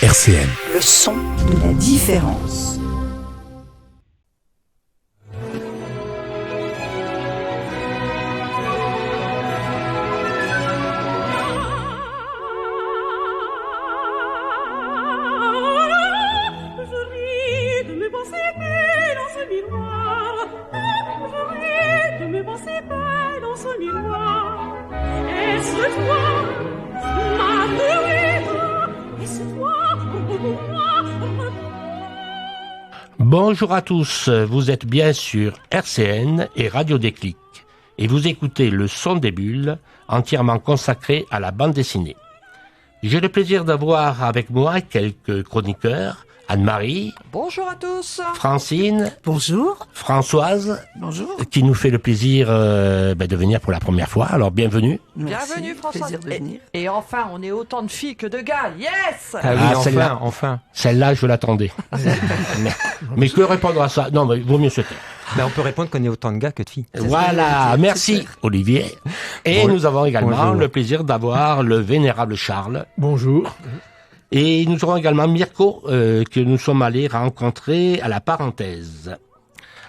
RCN. Le son de la différence. Bonjour à tous, vous êtes bien sur RCN et Radio Déclic et vous écoutez Le Son des Bulles, entièrement consacré à la bande dessinée. J'ai le plaisir d'avoir avec moi quelques chroniqueurs, Anne-Marie. Bonjour à tous. Francine. Bonjour. Françoise. Bonjour. Qui nous fait le plaisir de venir pour la première fois, alors bienvenue. Bienvenue François. Plaisir de venir. Et enfin, on est autant de filles que de gars. Yes. Ah oui, celle-là. enfin. Celle-là, je l'attendais. mais je peux répondre à ça. Non, mais il vaut mieux se taire. Ben, on peut répondre qu'on est autant de gars que de filles. Voilà, merci Olivier. Et nous avons également Bonjour. le plaisir d'avoir le vénérable Charles. Bonjour. Et nous aurons également Mirko, que nous sommes allés rencontrer à la parenthèse.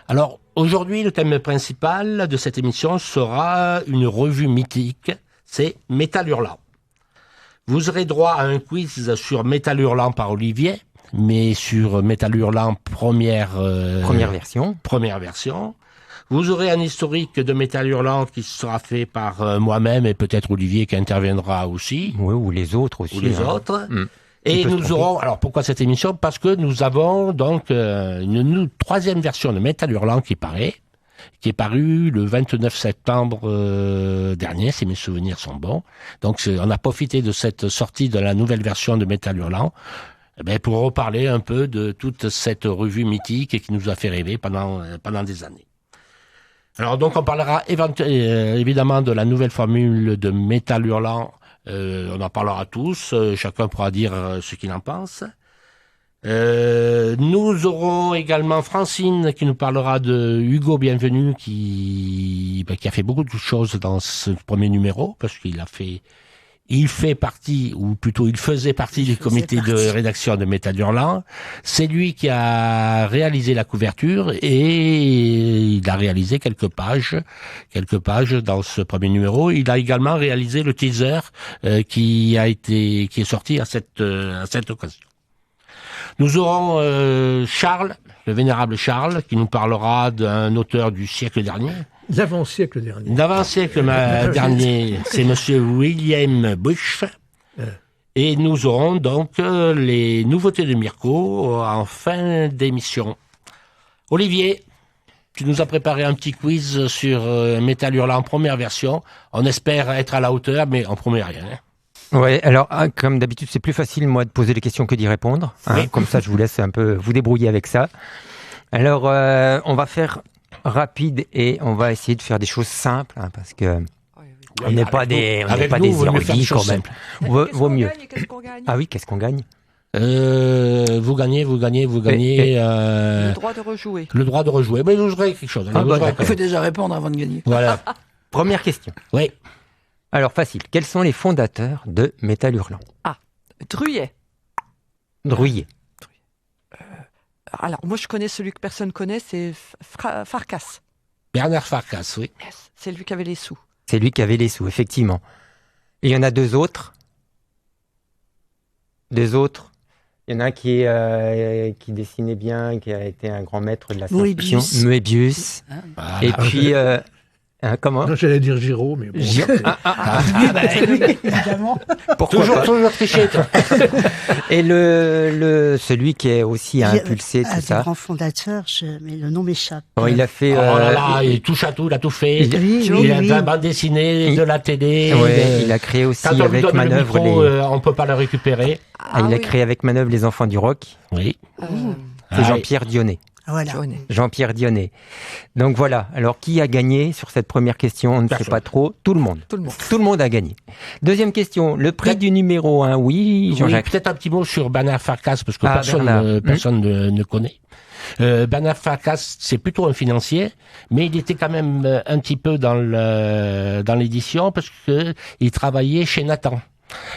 Alors, aujourd'hui, le thème principal de cette émission sera une revue mythique, c'est Métal Hurlant. Vous aurez droit à un quiz sur Métal Hurlant par Olivier, mais sur Métal Hurlant première version. Vous aurez un historique de Métal Hurlant qui sera fait par moi-même et peut-être Olivier qui interviendra aussi. Oui, ou les autres aussi. Ou les autres. Qui Et peut se nous tromper. aurons, alors pourquoi cette émission? Parce que nous avons donc une troisième version de Métal Hurlant qui est paru le 29 septembre dernier, si mes souvenirs sont bons. Donc on a profité de cette sortie de la nouvelle version de Métal Hurlant pour reparler un peu de toute cette revue mythique et qui nous a fait rêver pendant des années. Alors donc on parlera évidemment de la nouvelle formule de Métal Hurlant. On en parlera tous, chacun pourra dire ce qu'il en pense. Nous aurons également Francine qui nous parlera de Hugo Bienvenu qui a fait beaucoup de choses dans ce premier numéro parce il faisait partie du comité de rédaction de Métal Hurlant. C'est lui qui a réalisé la couverture et il a réalisé quelques pages dans ce premier numéro. Il a également réalisé le teaser qui est sorti à cette occasion. Nous aurons Charles, le vénérable Charles, qui nous parlera d'un auteur du siècle dernier. D'avant-siècle dernier. D'avant-siècle dernier, c'est monsieur William Bush. Et nous aurons donc les nouveautés de Mirko en fin d'émission. Olivier, tu nous as préparé un petit quiz sur Métal Hurlant en première version. On espère être à la hauteur, mais on promet rien. Ouais, alors, comme d'habitude, c'est plus facile, moi, de poser les questions que d'y répondre. Oui. Comme ça, je vous laisse un peu vous débrouiller avec ça. Alors, on va faire rapide et on va essayer de faire des choses simples, parce que on n'est pas des érudits quand même. Vaut mieux. Qu'est-ce qu'on gagne? Ah oui, qu'est-ce qu'on gagne? Vous gagnez. Le droit de rejouer. Le droit de rejouer. Mais vous jouerez quelque chose. Il faut déjà répondre avant de gagner. Voilà. Première question. Oui. Alors, facile. Quels sont les fondateurs de Métal Hurlant? Druyet. Drouillet. Alors, moi, je connais celui que personne connaît, c'est Farkas. Bernard Farkas, oui. Yes. C'est lui qui avait les sous. C'est lui qui avait les sous, effectivement. Et il y en a deux autres. Il y en a un qui dessinait bien, qui a été un grand maître de la science-fiction. Moebius. Voilà. Et puis, comment? Non, j'allais dire Giraud, mais bon. Évidemment. Pourquoi pas? Toujours triché, toi. Et celui qui est aussi a impulsé tout Un ça. des grands fondateurs, mais le nom m'échappe. Bon, il a fait. Oh là là, il touche à tout, il a tout fait. Oui, Il a de la oui. bande dessinée, de la télé. Il a créé aussi Quand on lui avec donne le Manœuvre micro, les. on peut pas le récupérer. Il a créé avec Manœuvre les enfants du rock. Oui. C'est Jean-Pierre Dionnet. Voilà. Jean-Pierre Dionnet. Donc voilà. Alors, qui a gagné sur cette première question? On ne sait Personne. pas trop. Tout le monde. Tout le monde. Tout le monde a gagné. Deuxième question. Le prix du numéro 1. Oui, Oui, Jean-Jacques. peut-être un petit mot sur Bernard Farkas, parce que Bernard. personne ne connaît. Bernard Farkas, c'est plutôt un financier, mais il était quand même un petit peu dans l'édition, parce que il travaillait chez Nathan.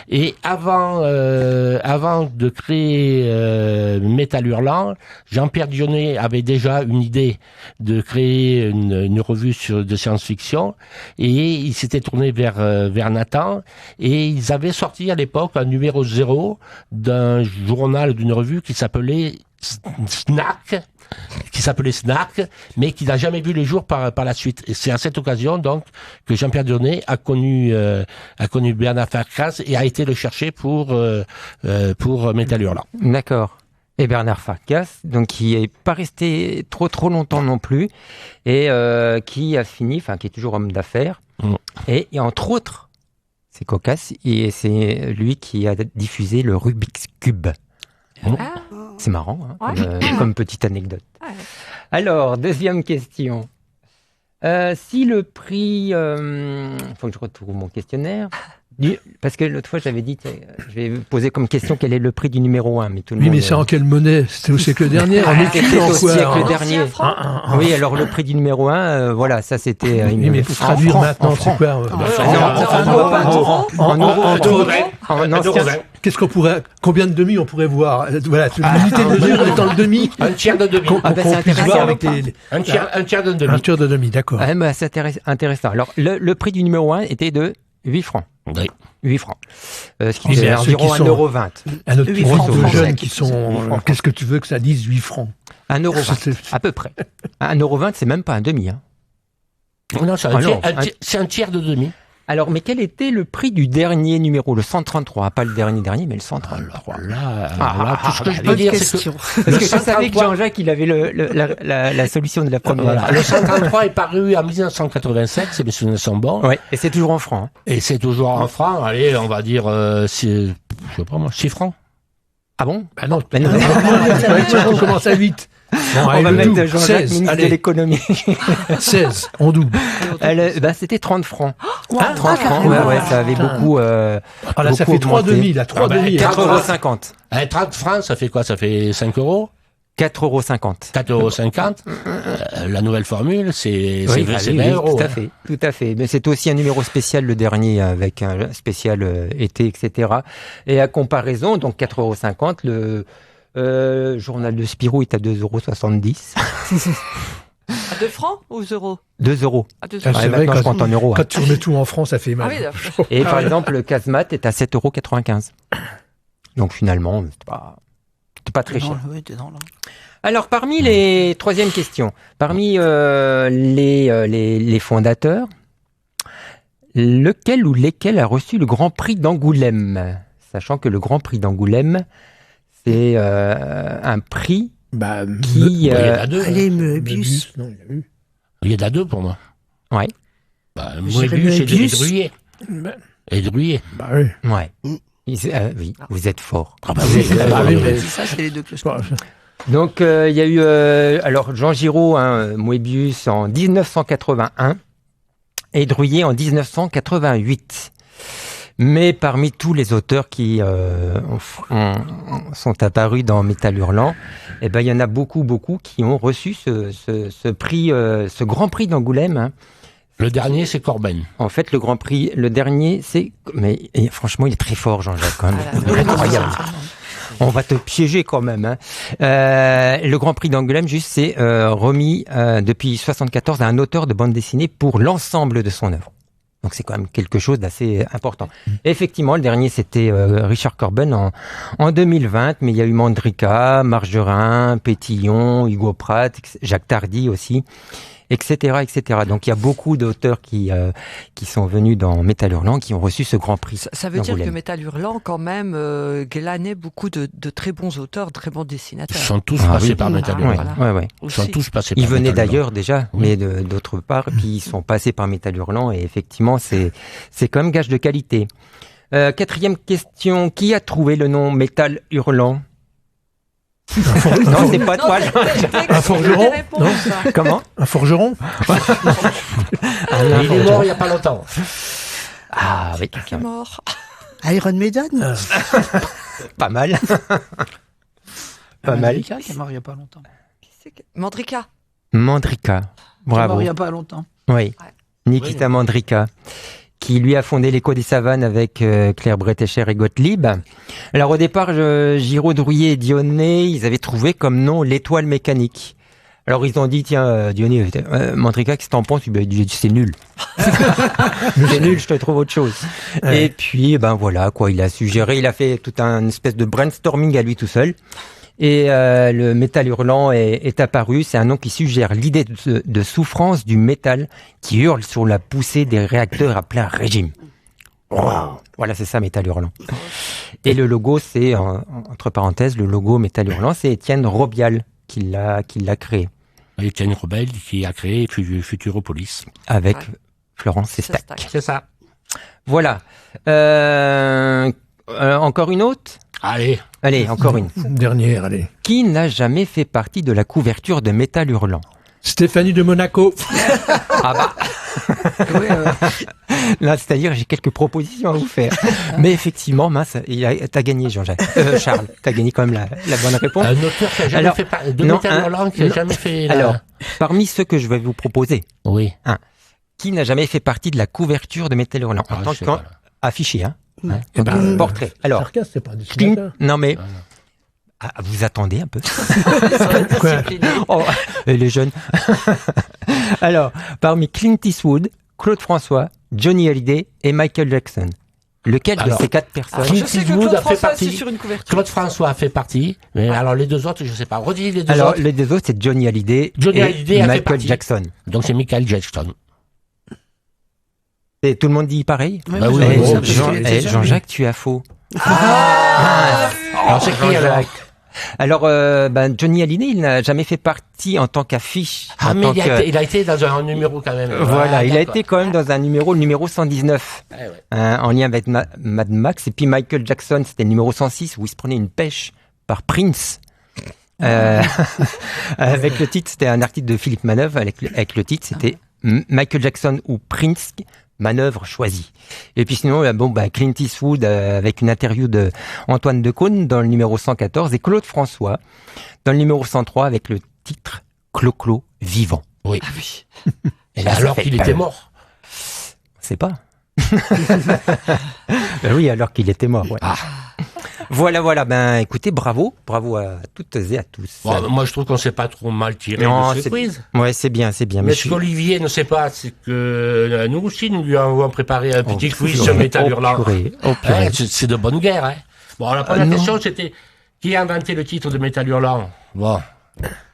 Et avant de créer Métal Hurlant, Jean-Pierre Dionnet avait déjà une idée de créer une revue de science-fiction, et il s'était tourné vers Nathan, et ils avaient sorti à l'époque un numéro 0 d'un journal, d'une revue qui s'appelait Snack, mais qui n'a jamais vu le jour par la suite. Et c'est à cette occasion donc que Jean-Pierre Dionnet a connu Bernard Farkas et a été le chercher pour Métal Hurlant. D'accord. Et Bernard Farkas, donc qui est pas resté trop longtemps non plus, et qui a fini, qui est toujours homme d'affaires, et entre autres, c'est cocasse, et c'est lui qui a diffusé le Rubik's Cube. C'est marrant, hein, comme petite anecdote. Ouais. Alors, deuxième question. Si le prix... faut que je retrouve mon questionnaire. Parce que l'autre fois, j'avais dit, je vais poser comme question quel est le prix du numéro 1. Mais tout le monde, mais c'est en quelle monnaie? C'était au siècle dernier? C'était au siècle dernier. Oui, alors le prix du numéro 1, voilà, ça c'était... mais il faut traduire maintenant, c'est quoi? En euros. Qu'est-ce qu'on pourrait... Combien de demi on pourrait voir? Voilà, l'unité de mesure étant le demi. Un tiers de demi. C'est intéressant. Un tiers de demi. Un tiers de demi, d'accord. C'est intéressant. Alors, le prix du numéro 1 était de 8 francs. Oui. 8 francs. Ce qui fait environ 1,20 €. À notre groupe de jeunes qui sont... Qu'est-ce que tu veux que ça dise, 8 francs? 1,20 €, à peu près. 1,20 €, c'est même pas un demi. Hein. Non, c'est un tiers de demi. Alors, mais quel était le prix du dernier numéro, le 133? Pas le dernier, mais le 133. Alors là, tout ce que je peux dire, c'est que... Parce que je savais que Jean-Jacques, il avait la solution de la première. Voilà. Le 133 est paru en 1987, si mes souvenirs sont bons. Oui, et c'est toujours en francs. Hein. Et c'est toujours en francs. Allez, on va dire, je sais pas moi, 6 francs. Ah bon? Bah non, on commence à 8. Bon, on va mettre Jean-Jacques, ministre de l'économie. 16, on double. C'était 30 francs. 30 francs, ouais, ça avait beaucoup. Là, ça fait 3 demi, là, 3 demi. 4,50 €. 30 francs, ça fait quoi? Ça fait 5 €? 4,50 €. 4,50 €. La nouvelle formule, c'est 20 €. Tout à fait. Mais c'est aussi un numéro spécial, le dernier, avec un spécial été, etc. Et à comparaison, donc 4,50 €, le journal de Spirou est à 2,70 €. À 2 francs ou euros? 2 €. À 2 c'est vrai, quand tu remets tout en francs, ça fait mal. Ah oui, et par exemple, le Casemat est à 7,95 €. Donc finalement, c'est pas très cher. Alors, parmi les troisième question, parmi les fondateurs, lequel ou lesquels a reçu le Grand Prix d'Angoulême? Sachant que le Grand Prix d'Angoulême, c'est un prix qui... il y en a deux. Allez, Moebius. Non, il y en a deux pour moi. Ouais. Moebius et Drouillet. Et Drouillet. Bah oui. Ouais. Oui, vous êtes fort. Ça, c'est les deux que je parle. Donc, il y a eu alors Jean Giraud, Moebius en 1981 et Drouillet en 1988. Mais parmi tous les auteurs qui sont apparus dans Métal Hurlant, il y en a beaucoup qui ont reçu ce prix, ce Grand Prix d'Angoulême. Hein. Le dernier, c'est Corben. En fait, le dernier, c'est... Mais franchement, il est très fort, Jean-Jacques. Quand même. Incroyable. On va te piéger quand même. Hein. Le Grand Prix d'Angoulême, c'est remis depuis 1974 à un auteur de bande dessinée pour l'ensemble de son œuvre. Donc c'est quand même quelque chose d'assez important. Et effectivement, le dernier, c'était Richard Corben en 2020, mais il y a eu Mandrika, Margerin, Pétillon, Hugo Pratt, Jacques Tardy aussi, etc., etc. Donc il y a beaucoup d'auteurs qui sont venus dans Métal Hurlant, qui ont reçu ce Grand Prix. Ça veut dire que Métal Hurlant, quand même, glanait beaucoup de très bons auteurs, de très bons dessinateurs. Ils sont tous passés par Métal Hurlant. Ouais. Ils sont tous passés par Ils venaient Métal d'ailleurs déjà, mais d'autre part, puis ils sont passés par Métal Hurlant, et effectivement, c'est quand même gage de qualité. Quatrième question, qui a trouvé le nom Métal Hurlant? Non, c'est pas toi. Un forgeron? Non. Comment? Un forgeron? Il est mort il n'y a pas longtemps. Ah, oui. Qui est mort? Iron Maiden? Pas mal. Pas mal. Mandrika qui est mort il n'y a pas longtemps. Mandrika. Qui est mort Bravo. il n'y a pas longtemps. Oui. Nikita Mandrika. qui lui a fondé l'Écho des Savanes avec Claire Bretécher et Gottlieb. Alors au départ, Giraud, Drouillet et Dionnet, ils avaient trouvé comme nom l'étoile mécanique. Alors ils ont dit, tiens, Dionnet, Mantrica, qu'est-ce que t'en penses? Il dit, c'est nul. C'est nul, je te trouve autre chose. Ouais. Et puis, voilà, quoi, il a suggéré, il a fait tout un espèce de brainstorming à lui tout seul. Et le métal hurlant est apparu. C'est un nom qui suggère l'idée de souffrance du métal qui hurle sur la poussée des réacteurs à plein régime. Wow. Voilà, c'est ça, métal hurlant. Et le logo, c'est, entre parenthèses, le logo métal hurlant, c'est Étienne Robial qui l'a créé. Étienne Robial qui a créé Futuropolis. Avec Florence Sestac. C'est ça. Voilà. Encore une autre? Allez, encore une. Dernière, allez. Qui n'a jamais fait partie de la couverture de Métal Hurlant? Stéphanie de Monaco. Ah bah. Là, c'est-à-dire, j'ai quelques propositions à vous faire. Mais effectivement, t'as gagné, Jean-Jacques. Charles, t'as gagné quand même la bonne réponse. Un auteur qui n'a jamais fait de Métal Hurlant, qui n'a jamais fait. Alors, parmi ceux que je vais vous proposer, oui. Qui n'a jamais fait partie de la couverture de Métal Hurlant en tant qu'affiché, portrait. Alors, Sarkas, c'est pas un non mais. Vous attendez un peu. Les jeunes. Alors, parmi Clint Eastwood, Claude François, Johnny Hallyday et Michael Jackson, lequel de ces 4 personnes? Clint Eastwood a fait partie. Claude François a fait partie. Mais alors les deux autres, je ne sais pas. Redis les deux autres. Alors les deux autres, c'est Johnny Hallyday et Michael Jackson. Donc c'est Michael Jackson. Et tout le monde dit pareil? Oui. Jean-Jacques, tu as faux. Alors c'est qui alors? Alors, Johnny Hallyday, il n'a jamais fait partie en tant qu'affiche. Mais il a été dans un numéro quand même. Voilà, il a été quand même dans un numéro, le numéro 119, en lien avec Mad Max. Et puis Michael Jackson, c'était le numéro 106, où il se prenait une pêche par Prince. Avec le titre, c'était un article de Philippe Manœuvre, avec le titre, c'était Michael Jackson ou Prince, manœuvre choisie. Et puis sinon, Clint Eastwood avec une interview de Antoine Decaune dans le numéro 114 et Claude François dans le numéro 103 avec le titre Clo-Clo vivant. Oui. Et là, alors qu'il était mort. C'est pas. Oui, alors qu'il était mort. Ouais. Voilà. Écoutez, bravo à toutes et à tous. Bon, moi, je trouve qu'on s'est pas trop mal tiré de ce quiz. Ouais, c'est bien. Mais ce qu'Olivier ne sait pas, c'est que nous aussi, nous lui avons préparé un petit quiz sur Métal Hurlant. C'est de bonne guerre. Hein. Bon, la première question, c'était qui a inventé le titre de Métal Hurlant? Bon,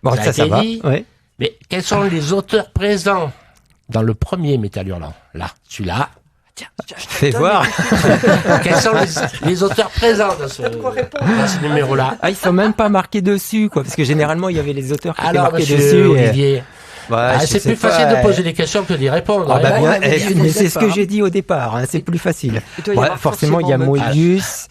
ça va. Ouais. Mais quels sont les auteurs présents dans le premier Métal Hurlant? Là, celui-là. Tiens, fais voir. Quels sont les auteurs présents dans ce numéro-là? Ils sont même pas marqués dessus, quoi, parce que généralement il y avait les auteurs qui étaient marqués dessus. Olivier. C'est plus facile de poser des questions que d'y répondre. Mais c'est ce que j'ai dit au départ. C'est plus facile. Forcément, il y a Moebius,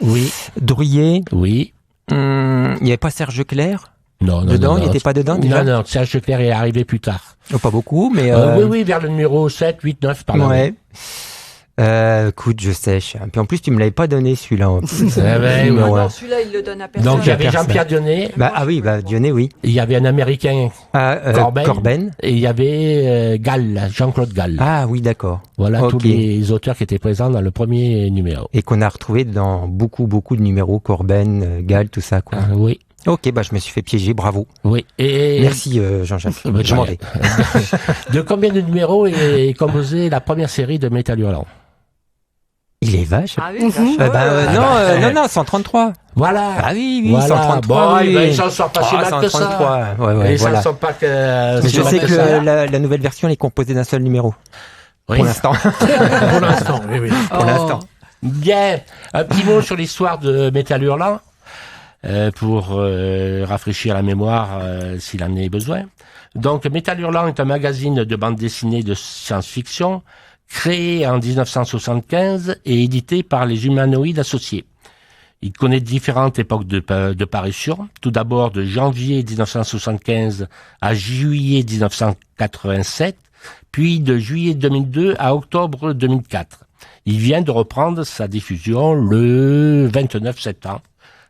Drouillet. Oui. Il n'y avait pas Serge Leclerc. Non, il n'était pas dedans déjà. Non, Serge Leclerc est arrivé plus tard. Pas beaucoup, mais. Oui, vers le numéro 7, 8, 9, par là. Ouais. Écoute, je sèche. Puis en plus, tu me l'avais pas donné celui-là. Non, celui-là, il le donne à personne. Donc il y avait Jean-Pierre Dionnet. Dionnet, oui. Il y avait un Américain, Corben. Et il y avait Gall, Jean-Claude Gall. Ah oui, d'accord. Voilà tous les auteurs qui étaient présents dans le premier numéro. Et qu'on a retrouvé dans beaucoup de numéros, Corben, Gall, tout ça, quoi. Oui. Ok, je me suis fait piéger, bravo. Oui. Merci Jean-Jacques. Je m'en vais. De combien de numéros est composée la première série de Métal Hurlant? Il est vache. Ah oui, non, 133. Voilà. Ah oui, voilà. 133. Ils s'en sortent pas si mal que ça. Ouais, ils s'en sortent pas que. Mais je sais que la nouvelle version est composée d'un seul numéro. Oui. Pour l'instant. Pour l'instant, oui. Pour l'instant. Bien. Un petit mot sur l'histoire de Métal Hurlant. Pour rafraîchir la mémoire s'il en est besoin. Donc, Métal Hurlant est un magazine de bande dessinée de science-fiction créé en 1975 et édité par les Humanoïdes Associés. Il connaît différentes époques de parution. Tout d'abord de janvier 1975 à juillet 1987, puis de juillet 2002 à octobre 2004. Il vient de reprendre sa diffusion le 29 septembre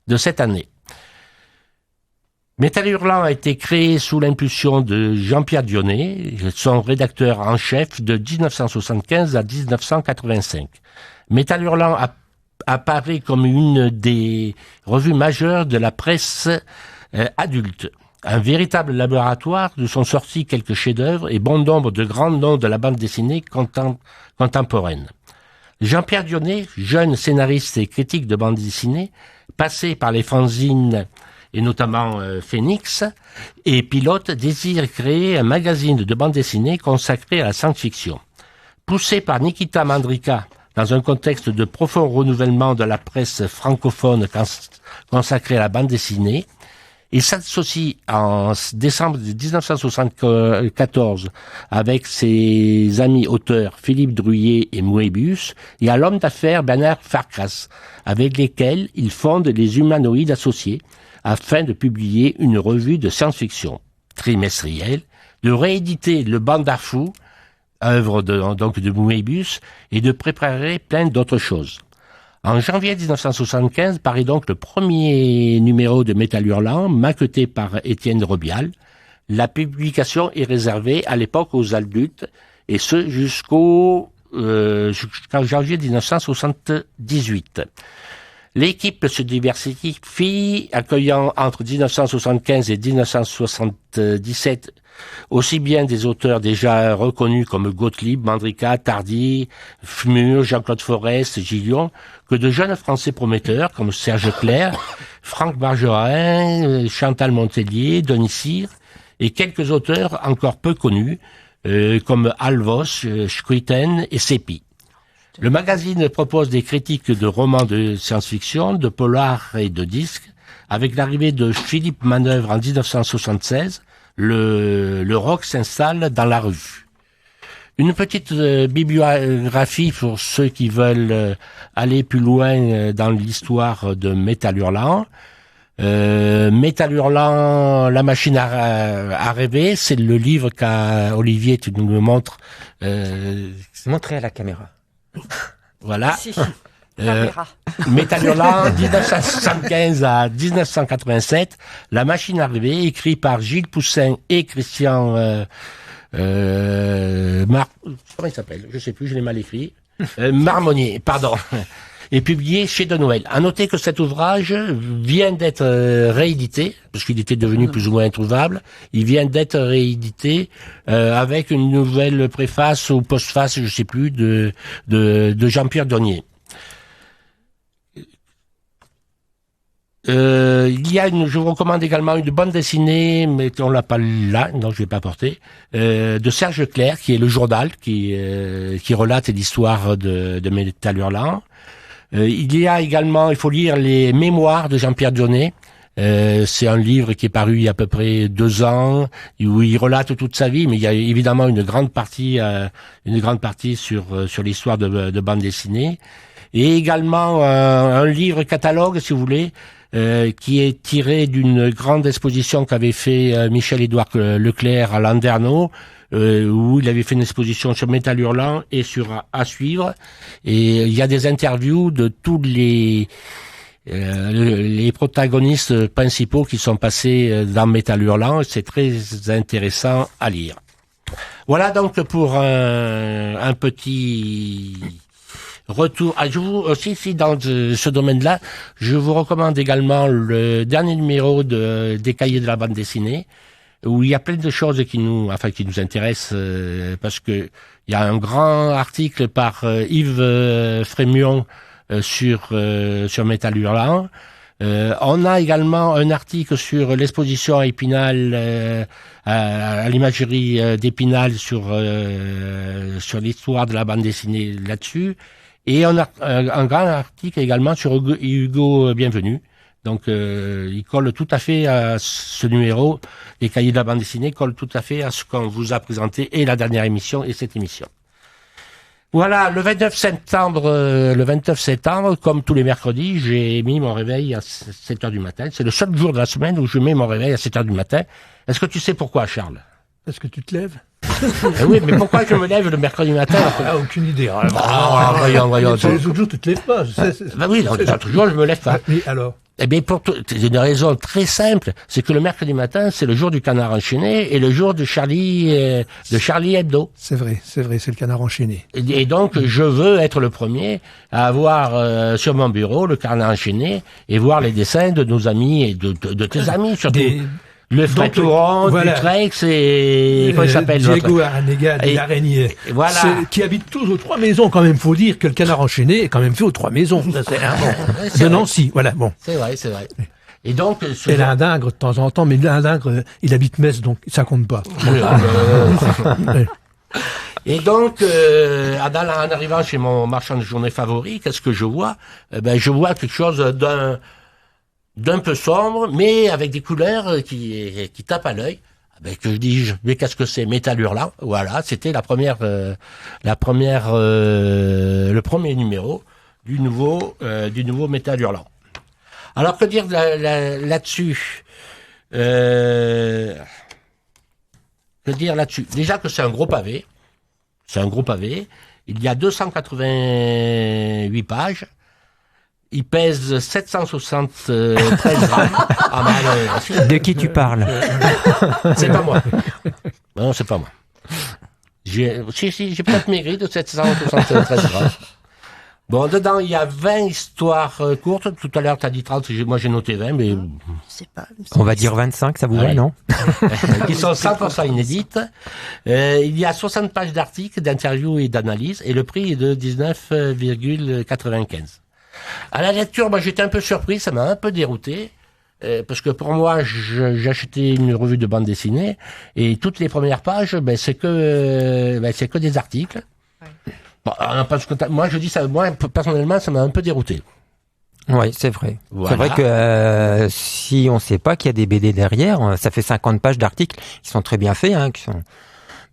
de cette année. Métal Hurlant a été créé sous l'impulsion de Jean-Pierre Dionnet, son rédacteur en chef de 1975 à 1985. Métal Hurlant apparaît comme une des revues majeures de la presse adulte. Un véritable laboratoire d'où sont sortis quelques chefs-d'œuvre et bon nombre de grands noms de la bande dessinée contemporaine. Jean-Pierre Dionnet, jeune scénariste et critique de bande dessinée, passé par les fanzines et notamment Phoenix, et pilote, désire créer un magazine de bande dessinée consacré à la science-fiction. Poussé par Nikita Mandrika, dans un contexte de profond renouvellement de la presse francophone consacrée à la bande dessinée, il s'associe en décembre 1974 avec ses amis auteurs Philippe Druillet et Moebius et à l'homme d'affaires Bernard Farkas, avec lesquels il fonde les Humanoïdes Associés afin de publier une revue de science-fiction trimestrielle, de rééditer le Bandafou, œuvre de Moebius, et de préparer plein d'autres choses. En janvier 1975 paraît donc le premier numéro de Métal Hurlant, maquetté par Étienne Rebial. La publication est réservée à l'époque aux adultes, et ce jusqu'en janvier 1978. L'équipe se diversifie, accueillant entre 1975 et 1977 aussi bien des auteurs déjà reconnus comme Gottlieb, Mandrika, Tardy, Fmur, Jean-Claude Forest, Gillion, que de jeunes Français prometteurs comme Serge Clair, Franck Margerin, Chantal Montellier, Denis Cyr, et quelques auteurs encore peu connus comme Alvos, Schuiten et Seppi. Le magazine propose des critiques de romans de science-fiction, de polars et de disques. Avec l'arrivée de Philippe Manœuvre en 1976, le rock s'installe dans la revue. Une petite bibliographie pour ceux qui veulent aller plus loin dans l'histoire de Métal Hurlant. Métal Hurlant, la machine à rêver, c'est le livre qu'Olivier, tu nous le montres. Montrez à la caméra. Voilà. Métal Hurlant, 1975 à 1987, La machine à rêver, écrit par Gilles Poussin et Christian comment il s'appelle? Je sais plus, je l'ai mal écrit. Marmonnier, pardon. Et publié chez De Noël. À noter que cet ouvrage vient d'être réédité, parce qu'il était devenu plus ou moins introuvable. Il vient d'être réédité avec une nouvelle préface ou postface, je sais plus, de Jean-Pierre Dionnet. Je vous recommande également une bande dessinée, mais on l'a pas là, donc je vais pas porter, de Serge Clair, qui est le journal, qui relate l'histoire de Métal Hurlant. Il y a également, il faut lire les mémoires de Jean-Pierre Dionnet. C'est un livre qui est paru il y a à peu près 2 ans, où il relate toute sa vie, mais il y a évidemment une grande partie sur l'histoire de bande dessinée. Et également un livre catalogue, si vous voulez, qui est tiré d'une grande exposition qu'avait fait Michel-Édouard Leclerc à Landerneau, où il avait fait une exposition sur Métal Hurlant et sur À suivre. Et il y a des interviews de tous les protagonistes principaux qui sont passés dans Métal Hurlant. C'est très intéressant à lire. Voilà donc pour un petit retour. Je vous aussi, si dans ce domaine-là, je vous recommande également le dernier numéro des Cahiers de la bande dessinée, où il y a plein de choses qui nous intéressent, parce que il y a un grand article par Yves Frémion sur Métal Hurlant. On a également un article sur l'exposition à Épinal, à l'imagerie d'Épinal sur l'histoire de la bande dessinée là-dessus. Et on a un grand article également sur Hugo Bienvenu. Donc, il colle tout à fait à ce numéro. Les Cahiers de la bande dessinée collent tout à fait à ce qu'on vous a présenté et la dernière émission et cette émission. Voilà, le 29 septembre, comme tous les mercredis, j'ai mis mon réveil à 7h du matin. C'est le seul jour de la semaine où je mets mon réveil à 7h du matin. Est-ce que tu sais pourquoi, Charles? Est-ce que tu te lèves? Oui, mais pourquoi je me lève le mercredi matin? Aucune idée. Voyons. Les autres jours, tu te lèves pas. Oui, l'autre jour, je me lève pas. Oui, alors? Eh bien, c'est une raison très simple, c'est que le mercredi matin, c'est le jour du Canard enchaîné et le jour de Charlie Hebdo. C'est vrai, c'est le Canard enchaîné. Et donc, je veux être le premier à avoir sur mon bureau le Canard enchaîné et voir les dessins de nos amis et de tes amis surtout. Le Frétouron, voilà. Dutrex et... Comment il s'appelle Diego Aranega de l'Araignée. Voilà. Qui habitent tous aux 3 maisons, quand même. Faut dire que le Canard enchaîné est quand même fait aux 3 maisons. De Nancy, voilà, bon. C'est vrai. Et donc... Et l'Indingre, de temps en temps, mais l'Indingre, il habite Metz, donc ça compte pas. Et donc, en arrivant chez mon marchand de journée favori, qu'est-ce que je vois? Je vois quelque chose d'un peu sombre, mais avec des couleurs qui tapent à l'œil. Que je dis, mais qu'est-ce que c'est? Métal hurlant. Voilà, c'était le premier numéro du nouveau Métal hurlant. Alors, que dire là-dessus? Que dire là-dessus? Déjà que c'est un gros pavé. Il y a 288 pages. Il pèse 773 grammes. De qui tu parles? C'est pas moi. Non, c'est pas moi. J'ai peut-être maigri de 773 grammes. Bon, dedans, il y a 20 histoires courtes. Tout à l'heure, tu as dit 30, moi j'ai noté 20, mais... On va dire 25, ça vous va, non? Qui sont 100% inédites. Il y a 60 pages d'articles, d'interviews et d'analyses, et le prix est de 19,95. À la lecture, moi j'étais un peu surpris, ça m'a un peu dérouté, parce que pour moi, j'achetais une revue de bande dessinée, et toutes les premières pages, c'est que des articles. Ouais. Bon, parce que moi je dis ça, moi personnellement, ça m'a un peu dérouté. Oui, c'est vrai. Voilà. C'est vrai que si on sait pas qu'il y a des BD derrière, ça fait 50 pages d'articles qui sont très bien faits, qui sont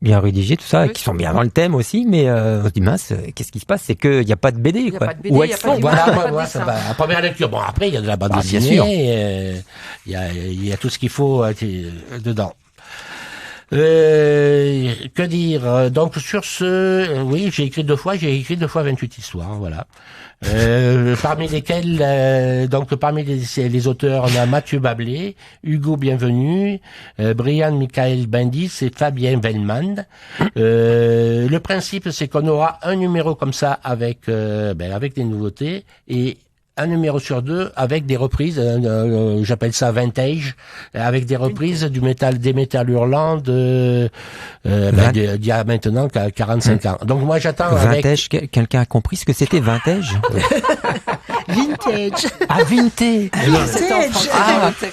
bien rédigés, tout ça, qui sont bien dans le thème aussi, mais on se dit mince, qu'est-ce qui se passe? C'est qu'il n'y a pas de BD, quoi. Où elles sont, voilà, ça va. À première lecture, bon, après, il y a de la bande dessinée, il y a tout ce qu'il faut dedans. Que dire? Donc, sur oui, j'ai écrit 2 fois 28 histoires, voilà. Parmi lesquels, parmi les auteurs, on a Mathieu Bablé, Hugo Bienvenu, Brian Michael Bendis et Fabien Wellman. Le principe, c'est qu'on aura un numéro comme ça avec des nouveautés et un numéro sur 2 avec des reprises, j'appelle ça vintage, avec des reprises des métal hurlants d'il y a maintenant 45 ans. Donc moi j'attends vintage, quelqu'un a compris ce que c'était vintage? Vintage. Ah, vintage.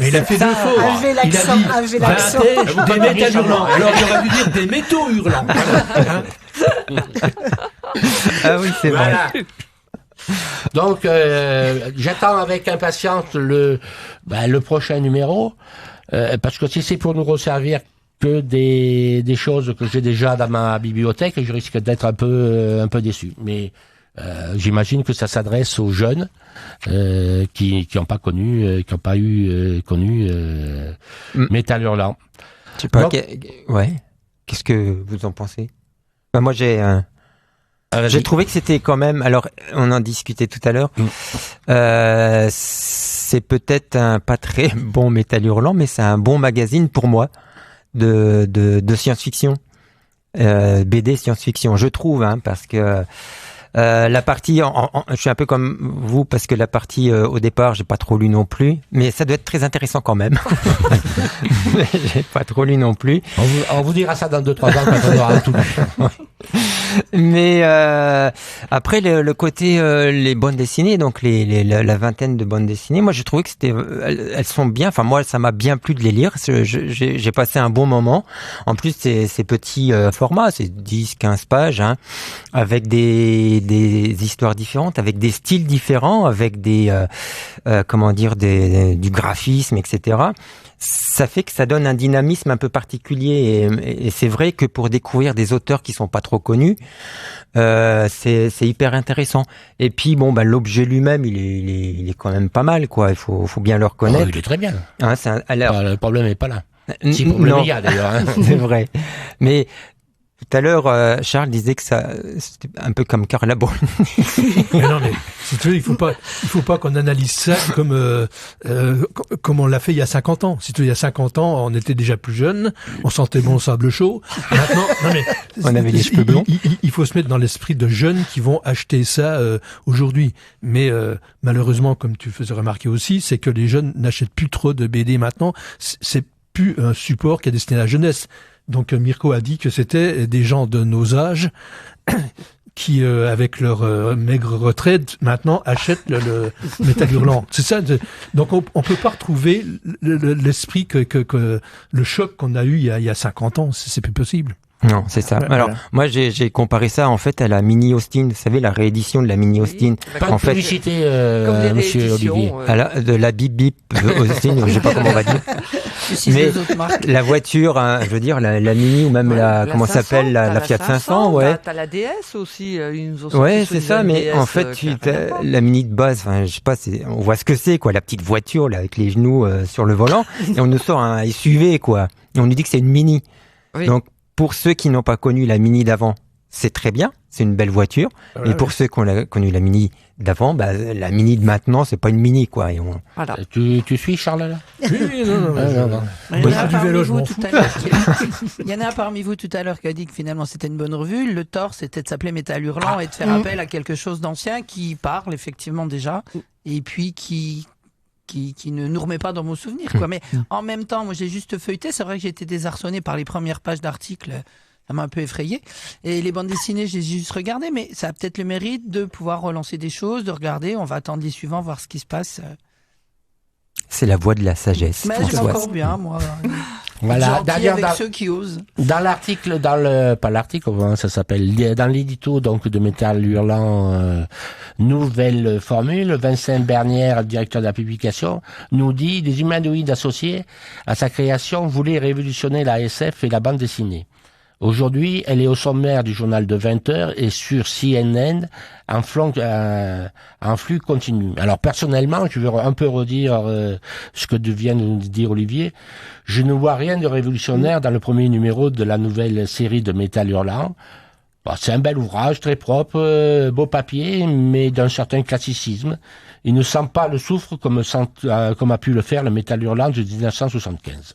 Mais il a fait 2 fautes. Il a dit vintage, des métal hurlants. Alors il aurait dû dire des métaux hurlants. Ah oui, c'est vrai. Donc, j'attends avec impatience le prochain numéro, parce que si c'est pour nous resservir que des choses que j'ai déjà dans ma bibliothèque, je risque d'être un peu déçu. Mais j'imagine que ça s'adresse aux jeunes qui n'ont pas connu, qui n'ont pas connu Métal hurlant. Je sais pas. Donc, ouais. Qu'est-ce que vous en pensez? Moi, j'ai trouvé que c'était quand même, alors on en discutait tout à l'heure, c'est peut-être un pas très bon Métal hurlant, mais c'est un bon magazine pour moi de science-fiction, BD science-fiction, je trouve, parce que la partie, je suis un peu comme vous parce que la partie au départ, j'ai pas trop lu non plus, mais ça doit être très intéressant quand même. J'ai pas trop lu non plus. On vous dira ça dans 2-3 ans quand on aura tout lu. Mais après le côté les bandes dessinées, donc la vingtaine de bandes dessinées, moi j'ai trouvé que elles sont bien. Enfin moi ça m'a bien plu de les lire. J'ai passé un bon moment. En plus c'est petits formats, c'est 10-15 pages, avec des histoires différentes, avec des styles différents, avec du graphisme, etc. Ça fait que ça donne un dynamisme un peu particulier et c'est vrai que pour découvrir des auteurs qui sont pas trop connus, c'est hyper intéressant. Et puis l'objet lui-même, il est quand même pas mal, quoi. Il faut bien le reconnaître. Oh, il est très bien. Le problème n'est pas là. Si, problème il y a d'ailleurs. C'est vrai. Mais Tout à l'heure, Charles disait que ça, c'était un peu comme Carla Bruni. Mais non, mais si tu veux, il faut pas qu'on analyse ça comme on l'a fait il y a 50 ans. Si tu veux, il y a 50 ans, on était déjà plus jeunes, on sentait bon le sable chaud. Maintenant, non mais on avait les cheveux blonds. Il faut se mettre dans l'esprit de jeunes qui vont acheter ça aujourd'hui. Mais malheureusement, comme tu faisais remarquer aussi, c'est que les jeunes n'achètent plus trop de BD maintenant. C'est plus un support qui est destiné à la jeunesse. Donc Mirko a dit que c'était des gens de nos âges qui, avec leur maigre retraite, maintenant achètent le Métal Hurlant. C'est ça. Donc on peut pas retrouver l'esprit que le choc qu'on a eu il y a 50 ans. C'est plus possible. Non, c'est ça. Alors, moi, j'ai comparé ça, en fait, à la Mini Austin. Vous savez, la réédition de la Mini Austin. Pas de publicité, monsieur Olivier. De la Bip Bip Austin, je sais pas comment on va dire. Mais la voiture, hein, je veux dire, la Mini ou même comment ça s'appelle, la Fiat 500, ouais. T'as la DS aussi, ouais, c'est ça, mais en fait, la Mini de base, enfin, je sais pas, on voit ce que c'est, quoi, la petite voiture, là, avec les genoux sur le volant, et on nous sort un SUV, quoi. Et on nous dit que c'est une Mini. Oui. Donc, pour ceux qui n'ont pas connu la Mini d'avant, c'est très bien, c'est une belle voiture. Et pour ceux qui ont connu la Mini d'avant, la Mini de maintenant, c'est pas une Mini, quoi. Et voilà. Tu suis, Charles, là? Oui, non. Il y en a parmi vous tout à l'heure qui a dit que finalement c'était une bonne revue. Le tort, c'était de s'appeler Métal Hurlant et de faire appel à quelque chose d'ancien qui parle effectivement déjà, et puis qui ne nous remet pas dans mon souvenir, quoi. Mais en même temps, moi j'ai juste feuilleté, c'est vrai que j'ai été désarçonné par les premières pages d'articles, ça m'a un peu effrayé. Et les bandes dessinées, j'ai juste regardé, mais ça a peut-être le mérite de pouvoir relancer des choses, de regarder, on va attendre les suivants, voir ce qui se passe. C'est la voie de la sagesse. Mais je m'en bien, moi. Voilà, avec ceux qui osent. Dans l'article, pas l'article, ça s'appelle, dans l'édito donc de Métal Hurlant, nouvelle formule, Vincent Bernière, directeur de la publication, nous dit: les humanoïdes associés à sa création voulaient révolutionner la SF et la bande dessinée. Aujourd'hui, elle est au sommaire du journal de 20h et sur CNN en flux continu. Alors personnellement, je veux un peu redire ce que vient de nous dire Olivier. Je ne vois rien de révolutionnaire dans le premier numéro de la nouvelle série de Métal Hurlant. Bon, c'est un bel ouvrage, très propre, beau papier, mais d'un certain classicisme. Il ne sent pas le soufre comme a pu le faire le Métal Hurlant de 1975.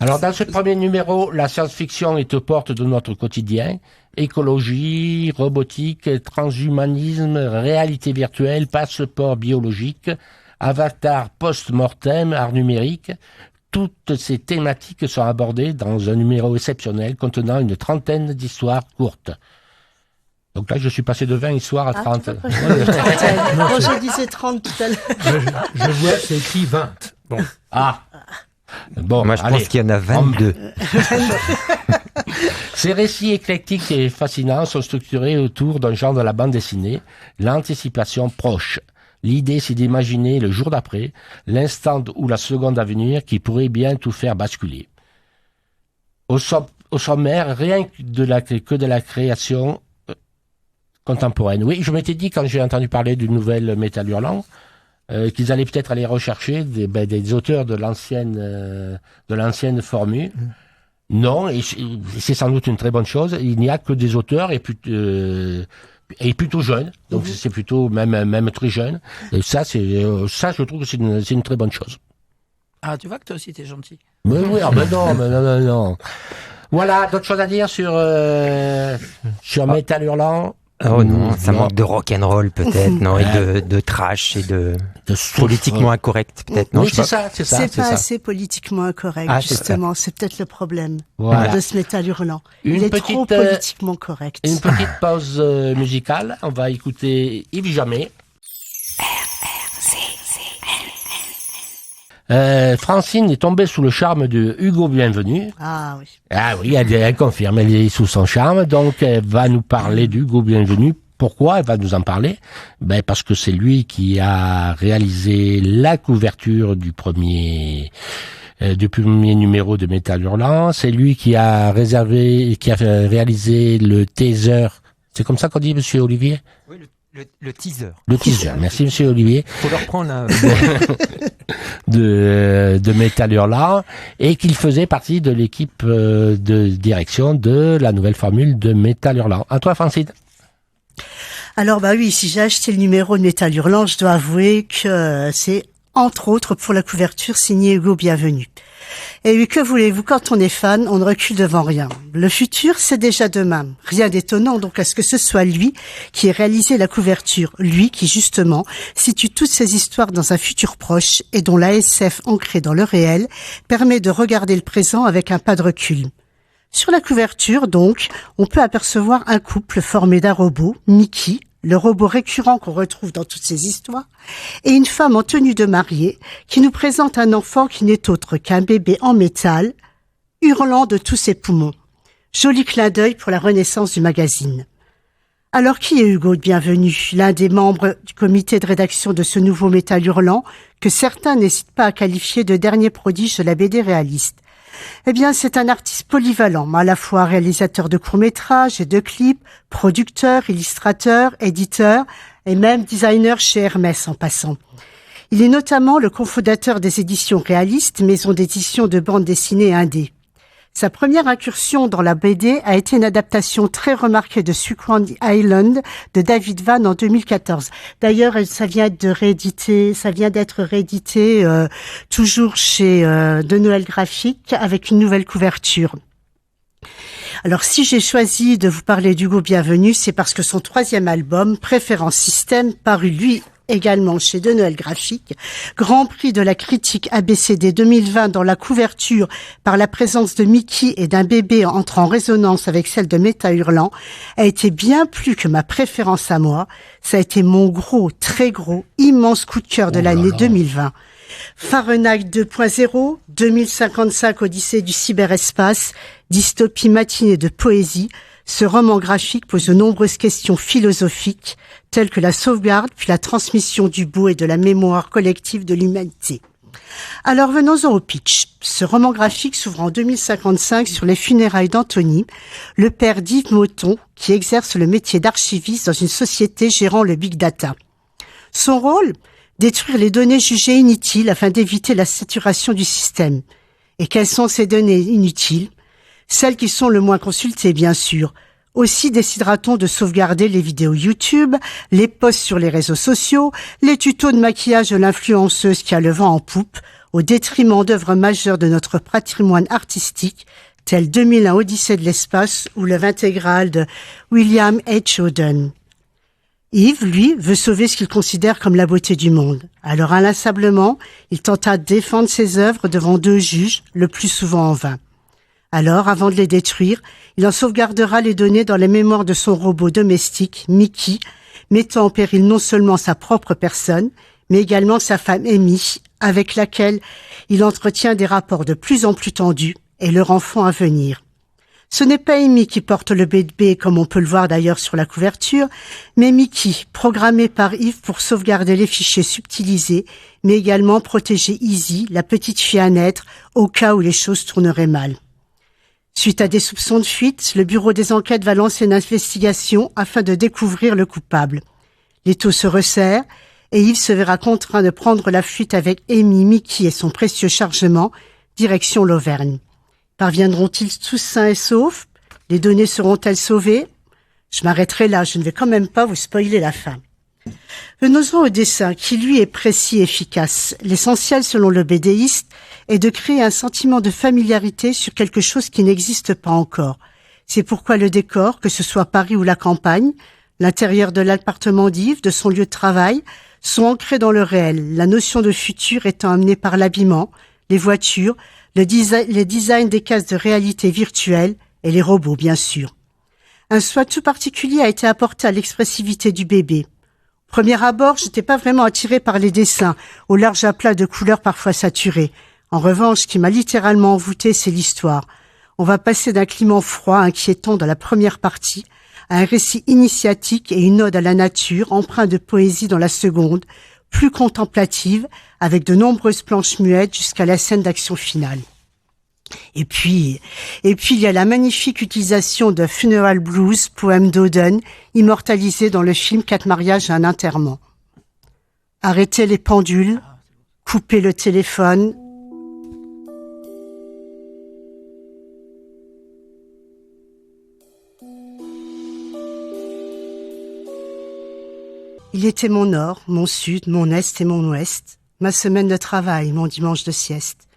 Alors, dans ce premier numéro, la science-fiction est aux portes de notre quotidien. Écologie, robotique, transhumanisme, réalité virtuelle, passeport biologique, avatar post-mortem, art numérique. Toutes ces thématiques sont abordées dans un numéro exceptionnel contenant une trentaine d'histoires courtes. Donc là, je suis passé de 20 histoires à 30. Moi, je disais 30 tout à l'heure. Je vois, c'est écrit 20. Bon. Bon, moi je pense qu'il y en a 22. Ces récits éclectiques et fascinants sont structurés autour d'un genre de la bande dessinée, l'anticipation proche. L'idée, c'est d'imaginer le jour d'après, l'instant ou la seconde à venir qui pourrait bien tout faire basculer. Au sommaire, rien que de la création contemporaine. Oui, je m'étais dit quand j'ai entendu parler d'une nouvelle Métal Hurlant, qu'ils allaient peut-être aller rechercher des auteurs de l'ancienne formule. Non, et c'est sans doute une très bonne chose. Il n'y a que des auteurs et plutôt jeunes. Donc c'est plutôt même très jeune. Et ça, je trouve que c'est une très bonne chose. Ah, tu vois que toi aussi t'es gentil. Mais oui, non. Voilà, d'autres choses à dire sur Métal Hurlant. Oh non, ça manque de rock'n'roll peut-être, non, et de trash et de politiquement incorrect peut-être, non. Oui, c'est ça. C'est pas assez politiquement incorrect, justement. C'est peut-être le problème de ce Métal Hurlant. Il est trop politiquement correct. Une petite pause musicale. On va écouter Yves Jamais. Francine est tombée sous le charme de Hugo Bienvenu. Ah oui. Ah oui, elle confirme, elle est sous son charme, donc elle va nous parler d'Hugo Bienvenu. Pourquoi elle va nous en parler? Parce que c'est lui qui a réalisé la couverture du premier numéro de Métal Hurlant. C'est lui qui a réalisé le teaser. C'est comme ça qu'on dit, monsieur Olivier? Oui, le teaser. Le teaser. Merci, monsieur Olivier. Faut le reprendre, là. de Métal Hurlant et qu'il faisait partie de l'équipe de direction de la nouvelle formule de Métal Hurlant. À toi, Francine. Alors oui, si j'ai acheté le numéro de Métal Hurlant, je dois avouer que c'est entre autres pour la couverture signée Hugo Bienvenu. Et oui, que voulez-vous, quand on est fan, on ne recule devant rien. Le futur, c'est déjà demain. Rien d'étonnant donc à ce que ce soit lui qui ait réalisé la couverture, lui qui justement situe toutes ces histoires dans un futur proche et dont l'ASF ancrée dans le réel permet de regarder le présent avec un pas de recul. Sur la couverture, donc, on peut apercevoir un couple formé d'un robot, Mickey, le robot récurrent qu'on retrouve dans toutes ces histoires, et une femme en tenue de mariée qui nous présente un enfant qui n'est autre qu'un bébé en métal, hurlant de tous ses poumons. Joli clin d'œil pour la renaissance du magazine. Alors qui est Hugo Bienvenu, l'un des membres du comité de rédaction de ce nouveau Métal Hurlant que certains n'hésitent pas à qualifier de dernier prodige de la BD réaliste? Eh bien, c'est un artiste polyvalent, à la fois réalisateur de courts-métrages et de clips, producteur, illustrateur, éditeur et même designer chez Hermès en passant. Il est notamment le cofondateur des éditions réalistes, maison d'édition de bande dessinée indé. Sa première incursion dans la BD a été une adaptation très remarquée de Suicune Island de David Vann en 2014. D'ailleurs, ça vient d'être réédité toujours chez De Noël Graphique avec une nouvelle couverture. Alors, si j'ai choisi de vous parler d'Hugo Bienvenu, c'est parce que son 3e album, Préférence Système, paru lui également chez De Noël Graphique, Grand Prix de la critique ABCD 2020 dans la couverture par la présence de Mickey et d'un bébé entrant en résonance avec celle de Métal Hurlant, a été bien plus que ma préférence à moi. Ça a été mon gros, très gros, immense coup de cœur de l'année 2020. Fahrenheit 2.0, 2055 Odyssée du cyberespace, dystopie matinée de poésie, ce roman graphique pose de nombreuses questions philosophiques, telles que la sauvegarde puis la transmission du beau et de la mémoire collective de l'humanité. Alors venons-en au pitch. Ce roman graphique s'ouvre en 2055 sur les funérailles d'Anthony, le père d'Yves Moton, qui exerce le métier d'archiviste dans une société gérant le big data. Son rôle ? Détruire les données jugées inutiles afin d'éviter la saturation du système. Et quelles sont ces données inutiles ? Celles qui sont le moins consultées, bien sûr. Aussi décidera-t-on de sauvegarder les vidéos YouTube, les posts sur les réseaux sociaux, les tutos de maquillage de l'influenceuse qui a le vent en poupe, au détriment d'œuvres majeures de notre patrimoine artistique, telles 2001 Odyssée de l'espace ou l'œuvre intégrale de William H. Auden. Yves, lui, veut sauver ce qu'il considère comme la beauté du monde. Alors inlassablement, il tenta de défendre ses œuvres devant 2 juges, le plus souvent en vain. Alors, avant de les détruire, il en sauvegardera les données dans les mémoires de son robot domestique, Mickey, mettant en péril non seulement sa propre personne, mais également sa femme Amy, avec laquelle il entretient des rapports de plus en plus tendus, et leur enfant à venir. Ce n'est pas Amy qui porte le bébé, comme on peut le voir d'ailleurs sur la couverture, mais Mickey, programmé par Yves pour sauvegarder les fichiers subtilisés, mais également protéger Izzy, la petite fille à naître, au cas où les choses tourneraient mal. Suite à des soupçons de fuite, le bureau des enquêtes va lancer une investigation afin de découvrir le coupable. L'étau se resserre et Yves se verra contraint de prendre la fuite avec Amy, Mickey et son précieux chargement, direction l'Auvergne. Parviendront-ils tous sains et saufs? Les données seront-elles sauvées? Je m'arrêterai là, je ne vais quand même pas vous spoiler la fin. Venons-en au dessin, qui lui est précis et efficace. L'essentiel, selon le BDiste, est de créer un sentiment de familiarité sur quelque chose qui n'existe pas encore. C'est pourquoi le décor, que ce soit Paris ou la campagne, l'intérieur de l'appartement d'Yves, de son lieu de travail, sont ancrés dans le réel, la notion de futur étant amenée par l'habillement, les voitures, les designs des cases de réalité virtuelle et les robots, bien sûr. Un soin tout particulier a été apporté à l'expressivité du bébé. Au premier abord, j'étais pas vraiment attirée par les dessins, au large aplat de couleurs parfois saturées. En revanche, ce qui m'a littéralement envoûtée, c'est l'histoire. On va passer d'un climat froid, inquiétant dans la première partie, à un récit initiatique et une ode à la nature, empreint de poésie dans la seconde, plus contemplative, avec de nombreuses planches muettes jusqu'à la scène d'action finale. Et puis, il y a la magnifique utilisation de Funeral Blues, poème d'Auden, immortalisé dans le film 4 mariages et un enterrement. Arrêtez les pendules, couper le téléphone. Il était mon nord, mon sud, mon est et mon ouest, ma semaine de travail, mon dimanche de sieste,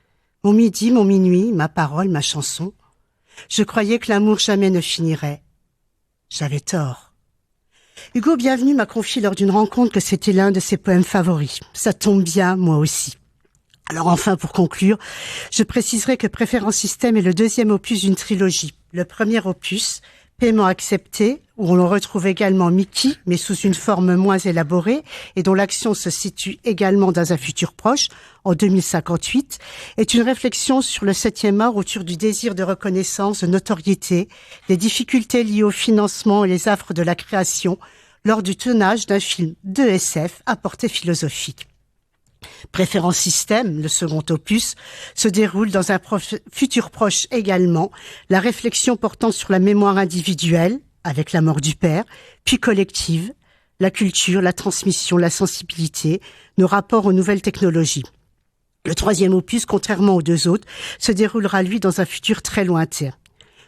mon midi, mon minuit, ma parole, ma chanson. Je croyais que l'amour jamais ne finirait. J'avais tort. Hugo Bienvenu m'a confié lors d'une rencontre que c'était l'un de ses poèmes favoris. Ça tombe bien, moi aussi. Alors enfin, pour conclure, je préciserai que Préférence Système est le deuxième opus d'une trilogie. Le premier opus, Paiement accepté, où on retrouve également Mickey, mais sous une forme moins élaborée, et dont l'action se situe également dans un futur proche, en 2058, est une réflexion sur le 7e art autour du désir de reconnaissance, de notoriété, des difficultés liées au financement et les affres de la création, lors du tournage d'un film de SF à portée philosophique. Préférence Système, le second opus, se déroule dans un futur proche également, la réflexion portant sur la mémoire individuelle, avec la mort du père, puis collective, la culture, la transmission, la sensibilité, nos rapports aux nouvelles technologies. Le troisième opus, contrairement aux deux autres, se déroulera lui dans un futur très lointain.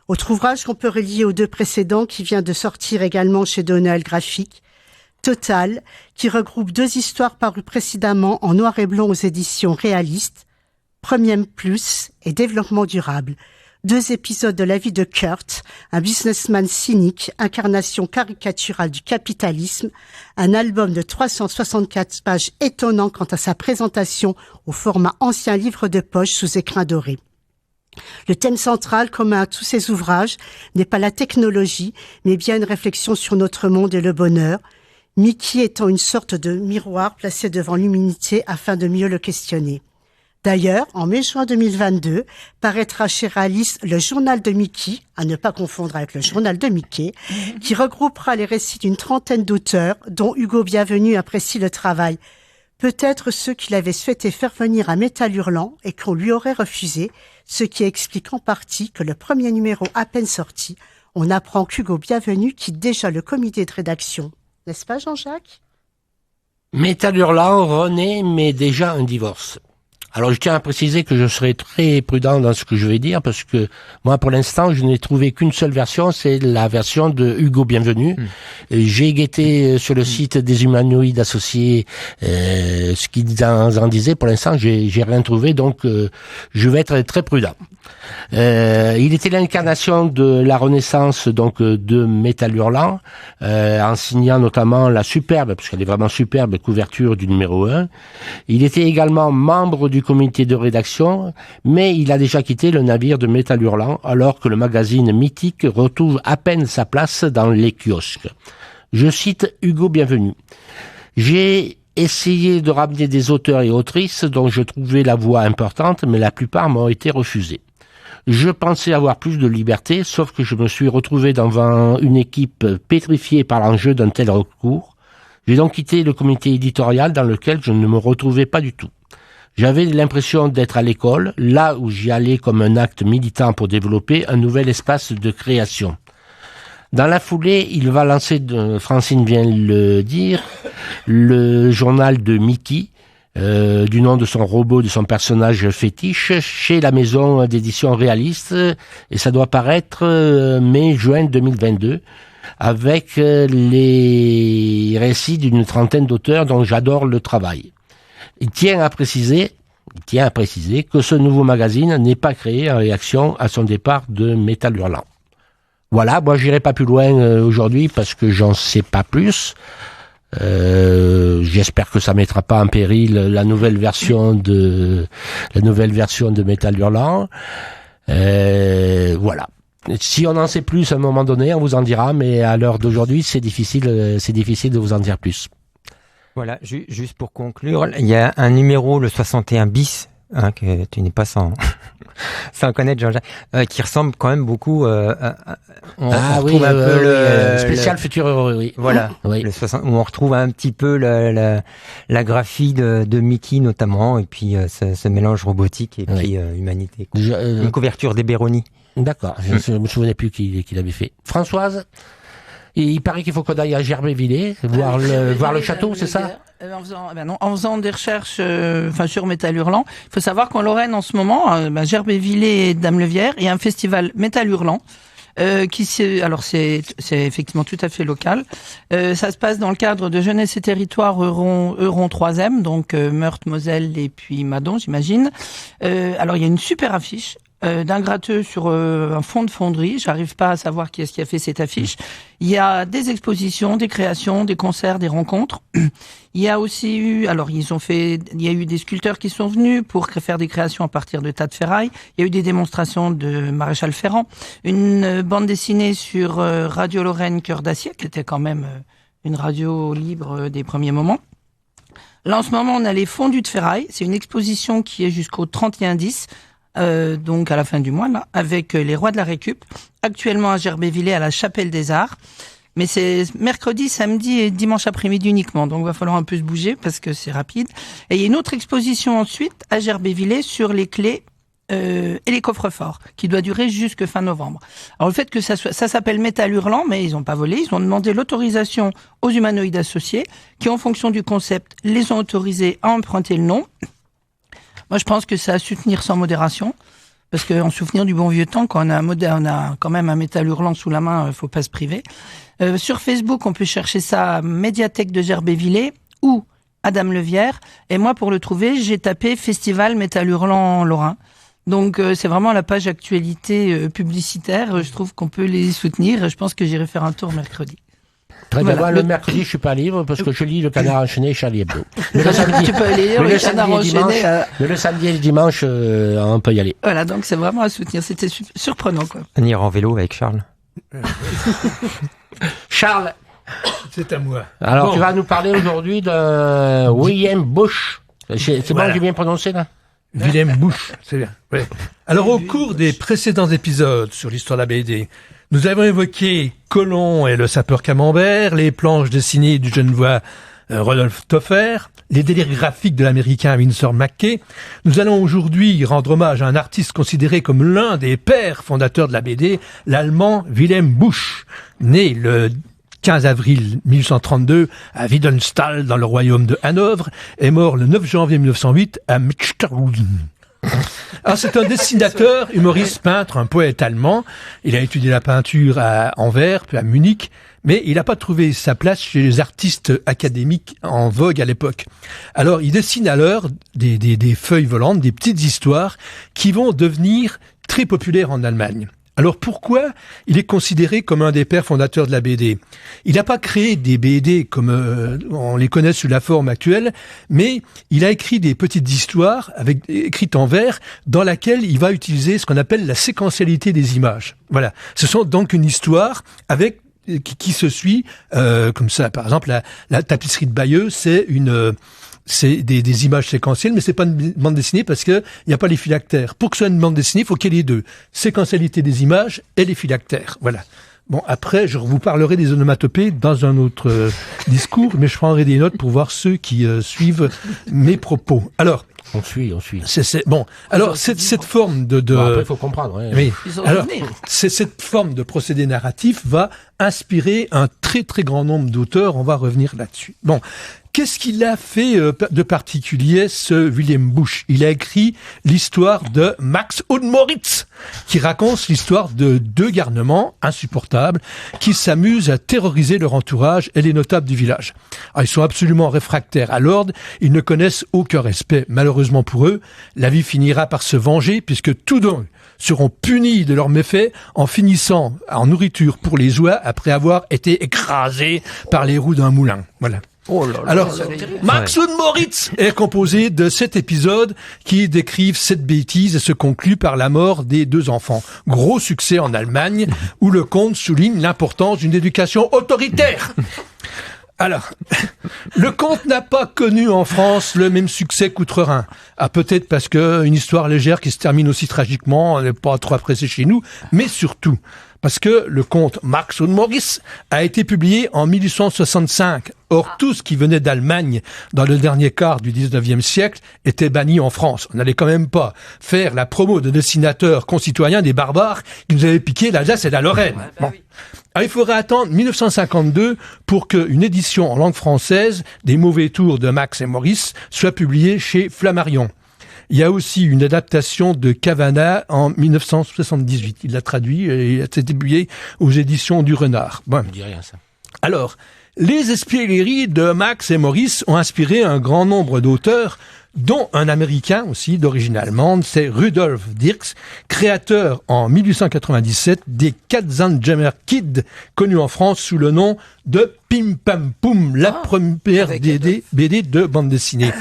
Autre ouvrage qu'on peut relier aux deux précédents qui vient de sortir également chez De Noël Graphique, Total, qui regroupe deux histoires parues précédemment en noir et blanc aux éditions réalistes, Premium Plus et Développement durable. Deux épisodes de la vie de Kurt, un businessman cynique, incarnation caricaturale du capitalisme, un album de 364 pages étonnant quant à sa présentation au format ancien livre de poche sous écrin doré. Le thème central, commun à tous ces ouvrages, n'est pas la technologie, mais bien une réflexion sur notre monde et le bonheur, Mickey étant une sorte de miroir placé devant l'humanité afin de mieux le questionner. D'ailleurs, en mai-juin 2022, paraîtra chez Réaliste le journal de Mickey, à ne pas confondre avec le journal de Mickey, qui regroupera les récits d'une trentaine d'auteurs, dont Hugo Bienvenu apprécie le travail. Peut-être ceux qu'il avait souhaité faire venir à Métal Hurlant et qu'on lui aurait refusé, ce qui explique en partie que le premier numéro à peine sorti, on apprend qu'Hugo Bienvenu quitte déjà le comité de rédaction. N'est-ce pas, Jean-Jacques? Métal Hurlant renaît, mais déjà un divorce. Alors, je tiens à préciser que je serai très prudent dans ce que je vais dire, parce que moi, pour l'instant, je n'ai trouvé qu'une seule version, c'est la version de Hugo Bienvenu. J'ai guetté sur le site des humanoïdes associés ce qu'ils en disaient. Pour l'instant, j'ai rien trouvé, donc je vais être très prudent. Il était l'incarnation de la renaissance donc de Métal Hurlant, en signant notamment la superbe, parce qu'elle est vraiment superbe, couverture du numéro 1. Il était également membre du comité de rédaction, mais il a déjà quitté le navire de Métal Hurlant, alors que le magazine mythique retrouve à peine sa place dans les kiosques. Je cite Hugo Bienvenu. J'ai essayé de ramener des auteurs et autrices dont je trouvais la voix importante, mais la plupart m'ont été refusés. Je pensais avoir plus de liberté, sauf que je me suis retrouvé devant une équipe pétrifiée par l'enjeu d'un tel recours. J'ai donc quitté le comité éditorial dans lequel je ne me retrouvais pas du tout. J'avais l'impression d'être à l'école, là où j'y allais comme un acte militant pour développer un nouvel espace de création. Dans la foulée, il va lancer, Francine vient le dire, le journal de Mickey, du nom de son robot, de son personnage fétiche, chez la maison d'édition réaliste, et ça doit paraître mai-juin 2022, avec les récits d'une trentaine d'auteurs dont j'adore le travail. Il tient à préciser que ce nouveau magazine n'est pas créé en réaction à son départ de Métal Hurlant. Voilà, moi j'irai pas plus loin aujourd'hui parce que j'en sais pas plus. J'espère que ça mettra pas en péril la nouvelle version de Métal Hurlant. Voilà. Si on en sait plus à un moment donné, on vous en dira, mais à l'heure d'aujourd'hui, c'est difficile de vous en dire plus. Voilà, juste pour conclure, il y a un numéro, le 61 bis, que tu n'es pas sans connaître, Jean-Jacques, qui ressemble quand même beaucoup. On retrouve un peu le spécial Futur Heureux, oui. Voilà, oui. Où on retrouve un petit peu la graphie de Mickey notamment, et puis ce mélange robotique et puis humanité. Une couverture d'Eberoni. D'accord, je ne me souvenais plus qu'il avait fait. Françoise, Et il paraît qu'il faut qu'on aille à Gerbévillers, voir le château, c'est ça? En faisant des recherches sur Métal Hurlant, il faut savoir qu'en Lorraine en ce moment, Gerbévillers et Dame-le-Vière, il y a un festival Métal Hurlant. C'est effectivement tout à fait local. Ça se passe dans le cadre de Jeunesse et Territoire Euron 3e, donc Meurthe, Moselle et puis Madon, j'imagine. Alors il y a une super affiche d'un gratteux sur un fond de fonderie. J'arrive pas à savoir qui est-ce qui a fait cette affiche. Il y a des expositions, des créations, des concerts, des rencontres. Il y a aussi eu, il y a eu des sculpteurs qui sont venus pour faire des créations à partir de tas de ferraille. Il y a eu des démonstrations de Maréchal Ferrand, une bande dessinée sur Radio Lorraine Cœur d'Acier, qui était quand même une radio libre des premiers moments. Là, en ce moment, on a les Fondus de ferraille. C'est une exposition qui est jusqu'au 31/10. Donc à la fin du mois, là, avec les Rois de la Récup, actuellement à Gerbévillers à la Chapelle des Arts. Mais c'est mercredi, samedi et dimanche après-midi uniquement. Donc il va falloir un peu se bouger parce que c'est rapide. Et il y a une autre exposition ensuite à Gerbévillers sur les clés et les coffres-forts qui doit durer jusque fin novembre. Alors le fait que ça s'appelle Métal Hurlant, mais ils n'ont pas volé, ils ont demandé l'autorisation aux humanoïdes associés qui, en fonction du concept, les ont autorisés à emprunter le nom. Moi, je pense que c'est à soutenir sans modération, parce qu'en souvenir du bon vieux temps, quand on a quand même un Métal Hurlant sous la main, faut pas se priver. Sur Facebook, on peut chercher ça Médiathèque de Gerbévillers ou à Dame-le-Vière. Et moi, pour le trouver, j'ai tapé Festival Métal Hurlant Lorrain. Donc, c'est vraiment la page actualité publicitaire. Je trouve qu'on peut les soutenir. Je pense que j'irai faire un tour mercredi. Très bien. Voilà, le mercredi, je suis pas libre parce que je lis le Canard enchaîné et Charlie Hebdo. Mais le samedi, tu peux lire le Canard enchaîné. Mais le samedi et le dimanche, on peut y aller. Voilà, donc c'est vraiment à soutenir. C'était surprenant, quoi. On ira en vélo avec Charles. Charles. C'est à moi. Alors, tu vas nous parler aujourd'hui de William Bush. C'est bon, j'ai bien prononcé, là? William Bush, c'est bien. Ouais. Alors, au cours des précédents épisodes sur l'histoire de la BD, nous avons évoqué Colomb et le sapeur Camembert, les planches dessinées du Genevois Rodolphe Toffer, les délires graphiques de l'américain Winsor McCay. Nous allons aujourd'hui rendre hommage à un artiste considéré comme l'un des pères fondateurs de la BD, l'allemand Wilhelm Busch, né le 15 avril 1832 à Wiedenstall dans le royaume de Hanovre et mort le 9 janvier 1908 à Mechterhausen. Alors, c'est un dessinateur, humoriste, peintre, un poète allemand. Il a étudié la peinture à Anvers, puis à Munich, mais il n'a pas trouvé sa place chez les artistes académiques en vogue à l'époque. Alors, il dessine alors des feuilles volantes, des petites histoires qui vont devenir très populaires en Allemagne. Alors pourquoi il est considéré comme un des pères fondateurs de la BD? Il n'a pas créé des BD comme on les connaît sous la forme actuelle, mais il a écrit des petites histoires écrites en vers dans laquelle il va utiliser ce qu'on appelle la séquentialité des images. Voilà, ce sont donc une histoire avec qui se suit comme ça. Par exemple, la tapisserie de Bayeux, c'est des images séquentielles, mais c'est pas une bande dessinée parce que il y a pas les phylactères. Pour que ce soit une bande dessinée, il faut qu'il y ait les deux. Séquentialité des images et les phylactères. Voilà. Bon, après, je vous parlerai des onomatopées dans un autre discours, mais je prendrai des notes pour voir ceux qui suivent mes propos. Alors. On suit. Bon. Alors, cette forme de... Bon, après, il faut comprendre. Ouais. Oui. Alors, cette forme de procédé narratif va inspirer un très, très grand nombre d'auteurs. On va revenir là-dessus. Bon. Qu'est-ce qu'il a fait de particulier, ce Wilhelm Busch? Il a écrit l'histoire de Max und Moritz, qui raconte l'histoire de deux garnements insupportables qui s'amusent à terroriser leur entourage et les notables du village. Alors, ils sont absolument réfractaires à l'ordre, ils ne connaissent aucun respect. Malheureusement pour eux, la vie finira par se venger puisque tous deux seront punis de leurs méfaits en finissant en nourriture pour les oies après avoir été écrasés par les roues d'un moulin. Voilà. Oh là là. Alors, Max und Moritz est composé de 7 épisodes qui décrivent cette bêtise et se conclut par la mort des deux enfants. Gros succès en Allemagne, où le conte souligne l'importance d'une éducation autoritaire. Alors, le conte n'a pas connu en France le même succès qu'outre-Rhin. Ah, peut-être parce que une histoire légère qui se termine aussi tragiquement n'est pas trop appréciée chez nous, mais surtout Parce que le conte Max und Moritz a été publié en 1865. Or, tout ce qui venait d'Allemagne dans le dernier quart du 19e siècle était banni en France. On n'allait quand même pas faire la promo de dessinateurs concitoyens des barbares qui nous avaient piqué l'Alsace et la Lorraine. Bon. Alors, il faudrait attendre 1952 pour qu'une édition en langue française des mauvais tours de Max et Moritz soit publiée chez Flammarion. Il y a aussi une adaptation de Cavana en 1978. Il l'a traduit et il a été publié aux éditions du Renard. Bon. Je dis rien, ça. Alors, les espiègleries de Max et Moritz ont inspiré un grand nombre d'auteurs, dont un Américain aussi d'origine allemande, c'est Rudolf Dirks, créateur en 1897 des Katzenjammer Kids, connu en France sous le nom de Pim Pam Poum, la première BD de bande dessinée.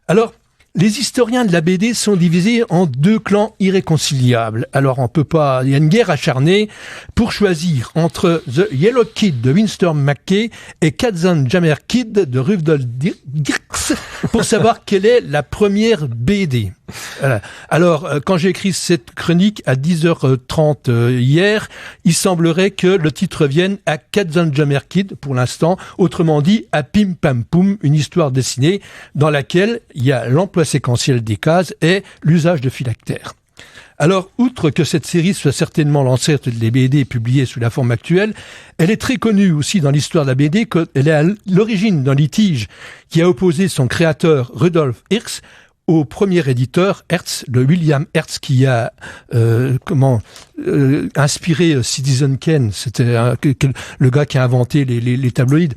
Alors, les historiens de la BD sont divisés en deux clans irréconciliables. Alors on peut pas, il y a une guerre acharnée pour choisir entre The Yellow Kid de Winston McCay et Katzenjammer Kid de Rudolf Dirks pour savoir quelle est la première BD. Voilà. Alors, quand j'ai écrit cette chronique à 10h30 hier, il semblerait que le titre vienne à Katzenjammer Kid pour l'instant, autrement dit à Pim Pam Poum, une histoire dessinée dans laquelle il y a l'emploi séquentiel des cases et l'usage de phylactères. Alors, outre que cette série soit certainement l'ancêtre des BD publiées sous la forme actuelle, elle est très connue aussi dans l'histoire de la BD qu'elle est à l'origine d'un litige qui a opposé son créateur Rudolf Dirks au premier éditeur Hertz, de William Hertz, qui a inspiré Citizen Kane. C'était le gars qui a inventé les tabloïds.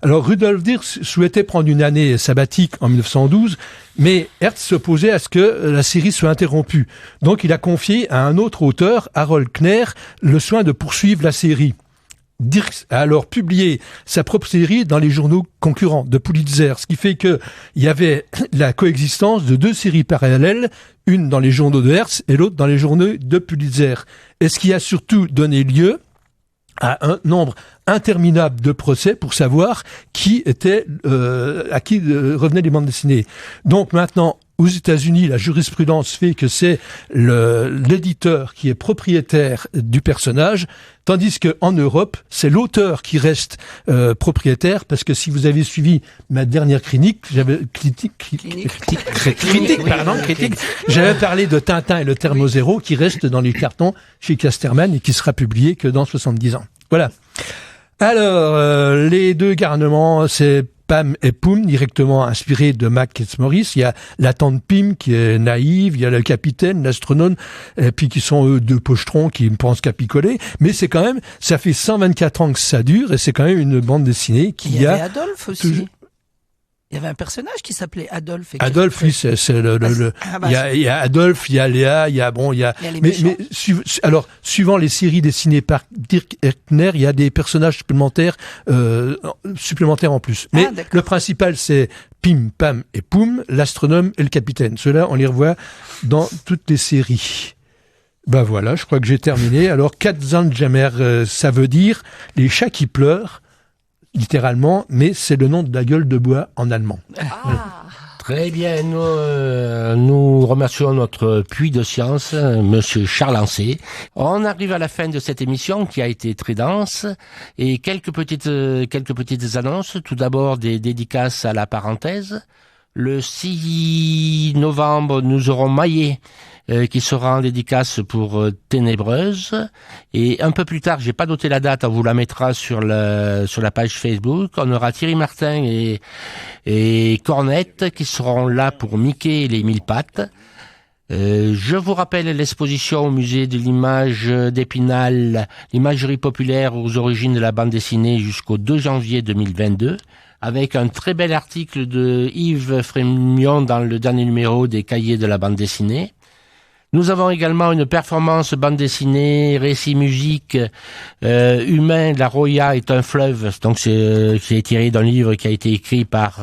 Alors Rudolf Dirks souhaitait prendre une année sabbatique en 1912, mais Hertz s'opposait à ce que la série soit interrompue. Donc il a confié à un autre auteur, Harold Kner, le soin de poursuivre la série. Dirks a alors publié sa propre série dans les journaux concurrents de Pulitzer, ce qui fait que il y avait la coexistence de deux séries parallèles, une dans les journaux de Hertz et l'autre dans les journaux de Pulitzer. Et ce qui a surtout donné lieu à un nombre interminable de procès pour savoir qui était à qui revenaient les bandes dessinées. Donc maintenant, aux États-Unis, la jurisprudence fait que c'est l'éditeur qui est propriétaire du personnage, tandis que en Europe, c'est l'auteur qui reste propriétaire, parce que si vous avez suivi ma dernière critique, j'avais parlé de Tintin et le Thermozéro qui reste dans les cartons chez Casterman et qui sera publié que dans 70 ans. Voilà. Alors, les deux garnements, c'est Pam et Poum, directement inspirés de Max et Moritz. Il y a la tante Pim qui est naïve, il y a le capitaine, l'astronome, et puis qui sont eux deux pochetrons qui ne pensent qu'à picoler. Mais c'est quand même, ça fait 124 ans que ça dure et c'est quand même une bande dessinée qui il y avait Adolphe aussi. Il y avait un personnage qui s'appelait Adolphe. Adolphe, oui, c'est il y a Adolphe, il y a Léa, il y a mais suivant les séries dessinées par Dirk Erkner, il y a des personnages supplémentaires en plus. Mais le principal, c'est Pim, Pam et Poum, l'astronome et le capitaine. Ceux-là, on les revoit dans toutes les séries. Ben voilà, je crois que j'ai terminé. Alors, Katzenjammer, ça veut dire les chats qui pleurent, littéralement, mais c'est le nom de la gueule de bois en allemand. Ah. Très bien, nous remercions notre puits de science, monsieur Charles Ancet. On arrive à la fin de cette émission qui a été très dense et quelques petites annonces. Tout d'abord, des dédicaces à la parenthèse. Le 6 novembre, nous aurons Maillet qui sera en dédicace pour Ténébreuse. Et un peu plus tard, j'ai pas noté la date, on vous la mettra sur la page Facebook. On aura Thierry Martin et Cornette qui seront là pour Mickey et les 1000 pattes. Je vous rappelle l'exposition au musée de l'image d'Épinal, l'imagerie populaire aux origines de la bande dessinée jusqu'au 2 janvier 2022. Avec un très bel article de Yves Frémion dans le dernier numéro des Cahiers de la bande dessinée. Nous avons également une performance bande dessinée, récit musique, humain, la Roya est un fleuve, donc c'est tiré d'un livre qui a été écrit par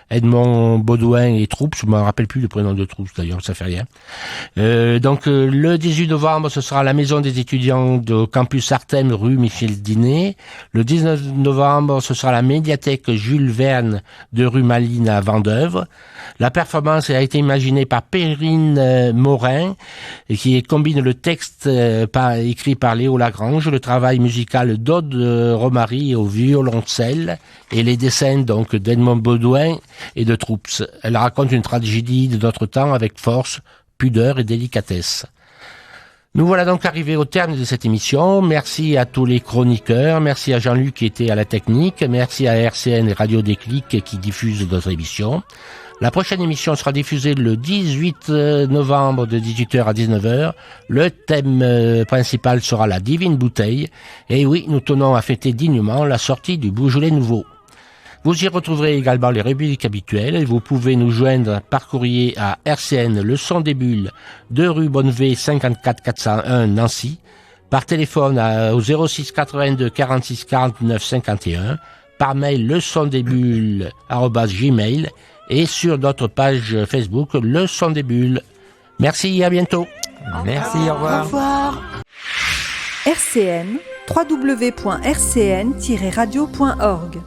Edmond Baudouin et Troups, je me rappelle plus le prénom de Troups d'ailleurs, ça fait rien. Donc le 18 novembre, ce sera à la maison des étudiants de campus Artem, rue Michel Dinet. Le 19 novembre, ce sera à la médiathèque Jules Verne de rue Malines à Vendeuvre. La performance a été imaginée par Perrine Morin Boudouin, et qui combine le texte écrit par Léo Lagrange, le travail musical d'Aude Romary au violoncelle et les dessins donc d'Edmond Boudouin et de Troups. Elle raconte une tragédie de notre temps avec force, pudeur et délicatesse. Nous voilà donc arrivés au terme de cette émission. Merci à tous les chroniqueurs, merci à Jean-Luc qui était à la technique, merci à RCN et Radio Déclic qui diffusent notre émission. La prochaine émission sera diffusée le 18 novembre de 18h à 19h. Le thème principal sera la divine bouteille. Et oui, nous tenons à fêter dignement la sortie du Beaujolais nouveau. Vous y retrouverez également les rubriques habituelles. Vous pouvez nous joindre par courrier à RCN Le Son des Bulles, 2 rue Bonnevay 54 401 Nancy, par téléphone au 06 82 46 49 51, par mail lesondesbulles@gmail et sur notre page Facebook Le Son des Bulles. Merci et à bientôt. Merci, au revoir. Au revoir. RCN, www.rcn-radio.org